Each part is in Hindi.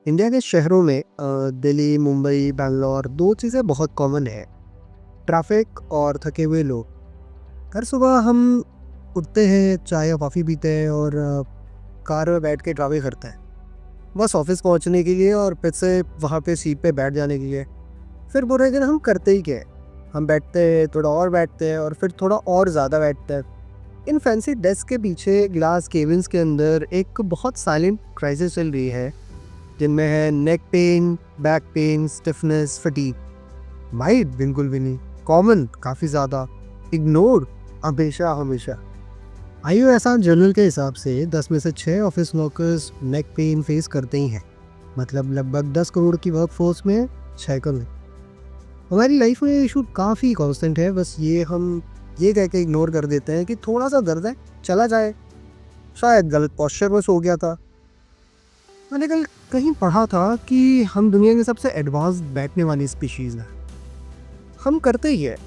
इंडिया के शहरों में दिल्ली, मुंबई, बैंगलोर 2 चीज़ें बहुत कॉमन है, ट्रैफ़िक और थके हुए लोग। हर सुबह हम उठते हैं, चाय या कॉफ़ी पीते हैं और कार में बैठ के ट्रैवल करते हैं। बस ऑफ़िस पहुंचने के लिए और फिर से वहाँ पे सीट पे बैठ जाने के लिए। फिर पूरे दिन हम करते ही क्या है? हम बैठते हैं, थोड़ा और बैठते हैं और फिर थोड़ा और ज़्यादा बैठते हैं। इन फैंसी डेस्क के पीछे ग्लास केबिन्स के अंदर एक बहुत साइलेंट क्राइसिस चल रही है, जिनमें है neck pain, back pain, stiffness, fatigue. Might बिल्कुल भी नहीं, कॉमन काफ़ी ज़्यादा, इग्नोर्ड हमेशा हमेशा। आयु ऐसा जर्नल के हिसाब से 10 में से 6 office workers neck pain face करते ही हैं। मतलब लगभग 10 करोड़ की वर्कफोर्स में 6 करोड़। हमारी लाइफ में इशू काफ़ी कांस्टेंट है, बस ये हम ये कह के इग्नोर कर देते हैं कि थोड़ा सा दर्द है, चला जाए, शायद गलत पोस्चर में सो गया था। मैंने कल कहीं पढ़ा था कि हम दुनिया की सबसे एडवांस बैठने वाली स्पीशीज़ हैं। हम करते ही है,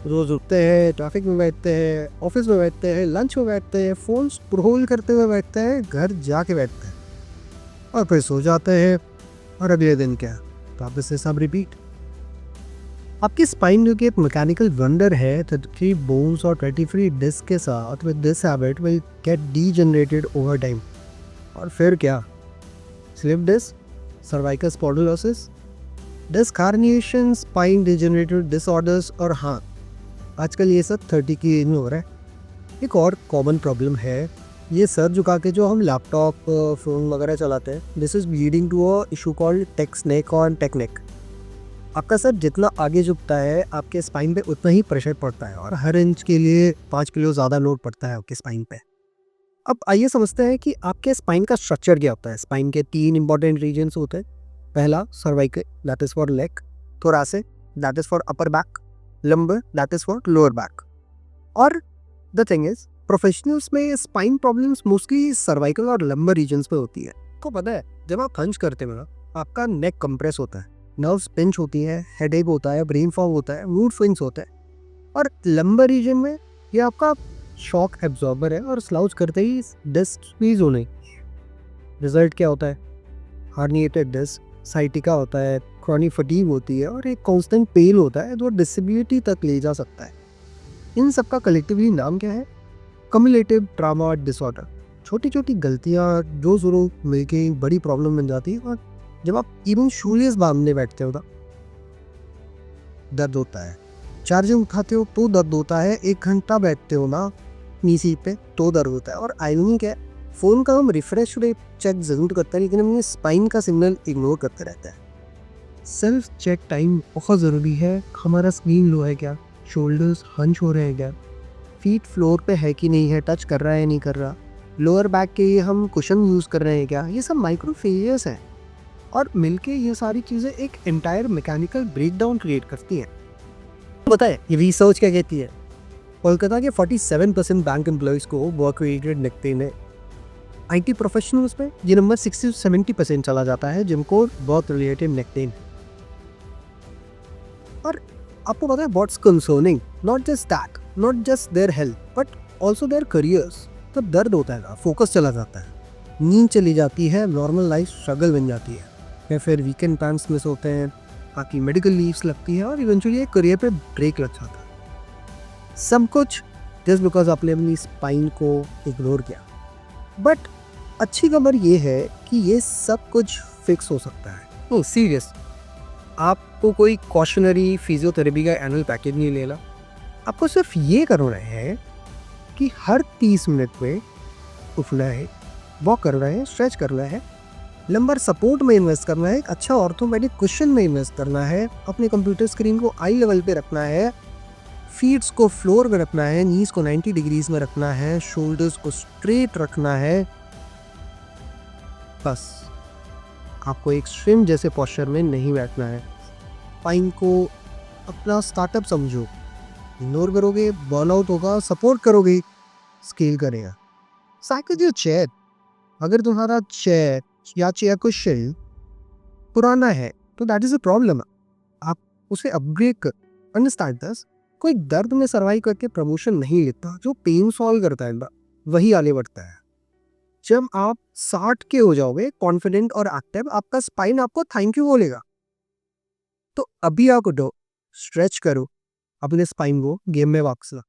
रोज़ उठते हैं, ट्रैफिक में बैठते हैं, ऑफिस में बैठते हैं, लंच में बैठते हैं, फ़ोन स्क्रॉल करते हुए बैठते हैं, घर जाके बैठते हैं और फिर सो जाते हैं। और अगले दिन क्या, वापस से सब रिपीट। आपकी स्पाइन जो कि एक मैकेनिकल वंडर है, 33 बोन्स और 23 डिस्क के साथ, with this habit will get degenerated over time. और फिर क्या, slip disc, cervical spondylosis, disc herniation, spine degenerative disorders और हाँ, आजकल ये सब 30 की एज में हो रहा है। एक और कॉमन प्रॉब्लम है, ये सर झुका के जो हम लैपटॉप, फ़ोन वगैरह चलाते हैं, this is leading to a issue called text neck और टेक नेक। आपका सर जितना आगे झुकता है, आपके स्पाइन पे उतना ही प्रेशर पड़ता है और हर इंच के लिए 5 किलो ज़्यादा लोड पड़ता है आपके स्पाइन पे। अब आइए समझते हैं कि आपके स्पाइन का स्ट्रक्चर क्या होता है। स्पाइन के 3 इंपॉर्टेंट रीजन्स होते हैं। पहला cervical, that is for leg, thoracic, that is for upper back, lumbar, that is for lower back. और द थिंग इज, प्रोफेशनल्स में स्पाइन प्रॉब्लम्स मोस्टली सर्वाइकल और लंबर रीजन्स पे होती है। आपको पता है, जब आप हंच करते हो ना, आपका नेक कंप्रेस होता है, नर्व्स पिंच होती है, हेडेक होता है, ब्रेन फॉग होता है, मूड स्विंग्स होता है। और लंबर रीजन में ये आपका शॉक एब्जॉर्बर है और स्लाउच करते ही डिस्क स्क्वीज होने। रिजल्ट क्या होता है? हर्निएटेड डिस्क, साइटिका होता है, क्रॉनिक फटीग होती है और एक कांस्टेंट पेन होता है जो डिसेबिलिटी तक ले जा सकता है। इन सब का कलेक्टिवली नाम क्या है? Cumulative trauma disorder. छोटी छोटी गलतियाँ जो ज़रूर मिलके बड़ी प्रॉब्लम बन जाती है। और जब आप इवन शूलेस बांधने बैठते हो ना, दर्द होता है। चार्जिंग उठाते हो तो दर्द होता है। 1 घंटा बैठते हो ना अपनी सीट पे तो दर्द होता है। और आयरनी क्या है, फ़ोन का हम रिफ्रेश रेट चेक ज़रूर करते हैं, लेकिन हम ये स्पाइन का सिग्नल इग्नोर करते रहते हैं। सेल्फ चेक टाइम बहुत ज़रूरी है। हमारा स्क्रीन लो है क्या, शोल्डर्स हंच हो रहे हैं क्या, फीट फ्लोर पे है कि नहीं है, टच कर रहा है नहीं कर रहा, लोअर बैक के लिए हम कुशन यूज़ कर रहे हैं क्या, ये सब माइक्रो फेलियर्स हैं। और मिलके ये सारी चीज़ें एक एंटायर मैकेनिकल ब्रेकडाउन क्रिएट करती हैं। पता है ये रिसर्च क्या कहती है? कोलकाता के 47% बैंक एम्प्लॉयज़ को वर्क रिलेटेड नेक पेन है। आईटी प्रोफेशनल्स में ये नंबर 60 से 70% चला जाता है जिनको वर्क रिलेटेड नेक पेन। और आपको पता है what's concerning, not just that, not just their health but also their careers. तब दर्द होता है ना, फोकस चला जाता है, नींद चली जाती है, नॉर्मल लाइफ स्ट्रगल बन जाती है, या फिर वीकेंड प्लान्स मिस होते हैं, बाकी मेडिकल लीव्स लगती है और इवेंचुअली एक करियर पे ब्रेक लग जाता है। सब कुछ जस्ट बिकॉज आपने अपनी स्पाइन को इग्नोर किया। बट अच्छी खबर ये है कि ये सब कुछ फिक्स हो सकता है। तो सीरियस, आपको कोई कॉशनरी फिजियोथेरेपी का एनुअल पैकेज नहीं लेना। आपको सिर्फ ये करना है कि हर 30 मिनट में उठना है, वॉक करना है, स्ट्रेच करना है, लंबर सपोर्ट में इन्वेस्ट करना है, एक अच्छा ऑर्थोपेडिक कुशन में इन्वेस्ट करना है, अपने कंप्यूटर स्क्रीन को आई लेवल पे रखना है, फीट्स को फ्लोर में रखना है, नीज को 90 डिग्रीज में रखना है, शोल्डर्स को स्ट्रेट रखना है। बस आपको एक स्विम जैसे पोस्चर में नहीं बैठना है। स्पाइन को अपना स्टार्टअप समझो, इग्नोर करोगे बर्नआउट होगा, सपोर्ट करोगे स्केल करेगा। साइकिल योर चेयर, अगर तुम्हारा चेयर या चेयर कुशन पुराना है तो दैट इज अ प्रॉब्लम। आप उसे अपग्रेड कर। अंडरस्टैंड दिस, कोई दर्द में सर्वाइव करके प्रमोशन नहीं लेता, जो पेन सॉल्व करता है ना वही आगे बढ़ता है। जब आप 60 के हो जाओगे कॉन्फिडेंट और एक्टिव, आपका स्पाइन आपको थैंक यू बोलेगा। तो अभी आप उठो, स्ट्रेच करो, अपने स्पाइन को गेम में वापस ला।